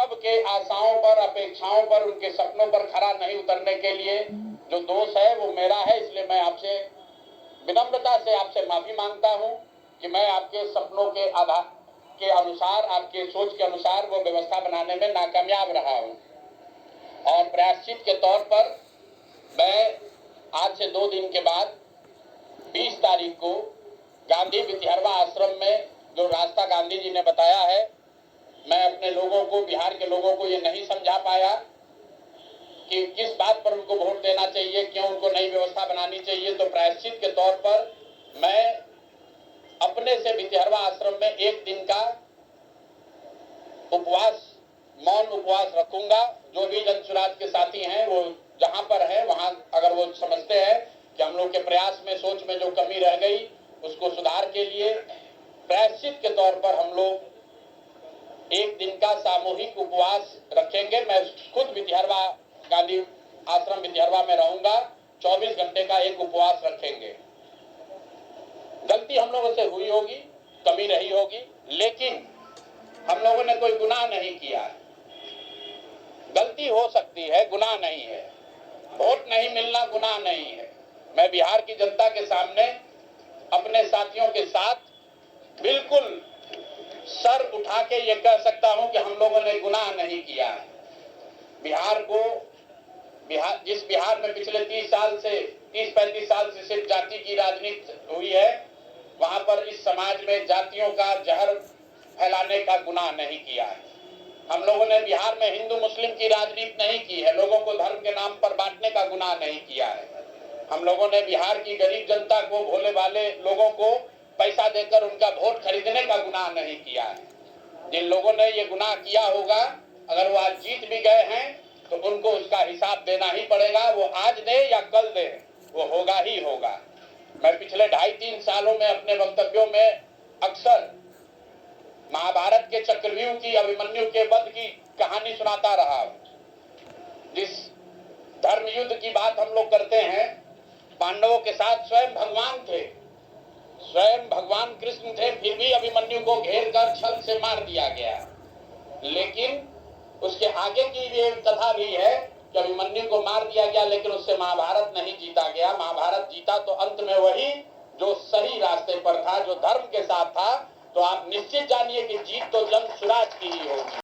सबके आशाओं पर, अपेक्षाओं पर, उनके सपनों पर खरा नहीं उतरने के लिए जो दोष है वो मेरा है। इसलिए मैं आपसे विनम्रता से आपसे माफी मांगता हूं कि मैं आपके सपनों के आधार के अनुसार, आपके सोच के अनुसार वो व्यवस्था बनाने में नाकामयाब रहा हूं। और प्रायश्चित के तौर पर मैं आज से 2 दिन के बाद 20 तारीख को गांधी विद्यारवा आश्रम में जो रास्ता गांधी जी ने बताया है, मैं अपने लोगों को, बिहार के लोगों को ये नहीं समझा पाया कि किस बात पर उनको वोट देना चाहिए, क्यों उनको नई व्यवस्था बनानी चाहिए। तो प्रायश्चित के तौर पर मैं अपने से विद्यारवा आश्रम में 1 दिन का उपवास, मौन उपवास रखूंगा। जो भी जन सुराज के साथी हैं वो जहां पर है वहां अगर वो समझते हैं कि हम लोग के प्रयास में, सोच में जो कमी रह गई उसको सुधार के लिए प्रायश्चित के तौर पर हम लोग 1 दिन का सामूहिक उपवास रखेंगे। मैं खुद विद्यारवा, गांधी आश्रम विद्यारवा में रहूंगा। 24 घंटे का एक उपवास रखेंगे। गलती हम लोगों से हुई होगी, कमी रही होगी, लेकिन हम लोगों ने कोई गुनाह नहीं किया है। गलती हो सकती है, गुनाह नहीं है। वोट नहीं मिलना गुनाह नहीं है। मैं बिहार की जनता के सामने अपने साथियों के साथ बिल्कुल सर उठा के ये कह सकता हूं कि हम लोगों ने गुनाह नहीं किया है। जिस बिहार में पिछले 30-35 साल से सिर्फ जाति की राजनीति हुई है, वहां पर इस समाज में जातियों का जहर फैलाने का गुनाह नहीं किया है। हम लोगों ने बिहार में हिंदू मुस्लिम की राजनीति नहीं की है, लोगों को धर्म के नाम पर बांटने का गुनाह नहीं किया है। हम लोगों ने बिहार की गरीब जनता को, भोले भाले लोगों को पैसा देकर उनका वोट खरीदने का गुनाह नहीं किया है। जिन लोगों ने ये गुनाह किया होगा, अगर वो आज जीत भी गए हैं तो उनको उसका हिसाब देना ही पड़ेगा। वो आज दे या कल दे, वो होगा ही होगा। मैं पिछले 2.5-3 सालों में अपने वक्तव्यों में अक्सर महाभारत के चक्रव्यूह की, अभिमन्यु के वध की कहानी सुनाता रहा। जिस धर्म युद्ध की बात हम लोग करते हैं, पांडवों के साथ स्वयं भगवान थे, स्वयं भगवान कृष्ण थे, फिर भी अभिमन्यु को घेर कर छल से मार दिया गया। लेकिन उसके आगे की ये कथा भी है कि अभिमन्यु को मार दिया गया, लेकिन उससे महाभारत नहीं जीता गया। महाभारत जीता तो अंत में वही जो सही रास्ते पर था, जो धर्म के साथ था। तो आप निश्चित जानिए कि जीत तो जन सुराज की ही होगी।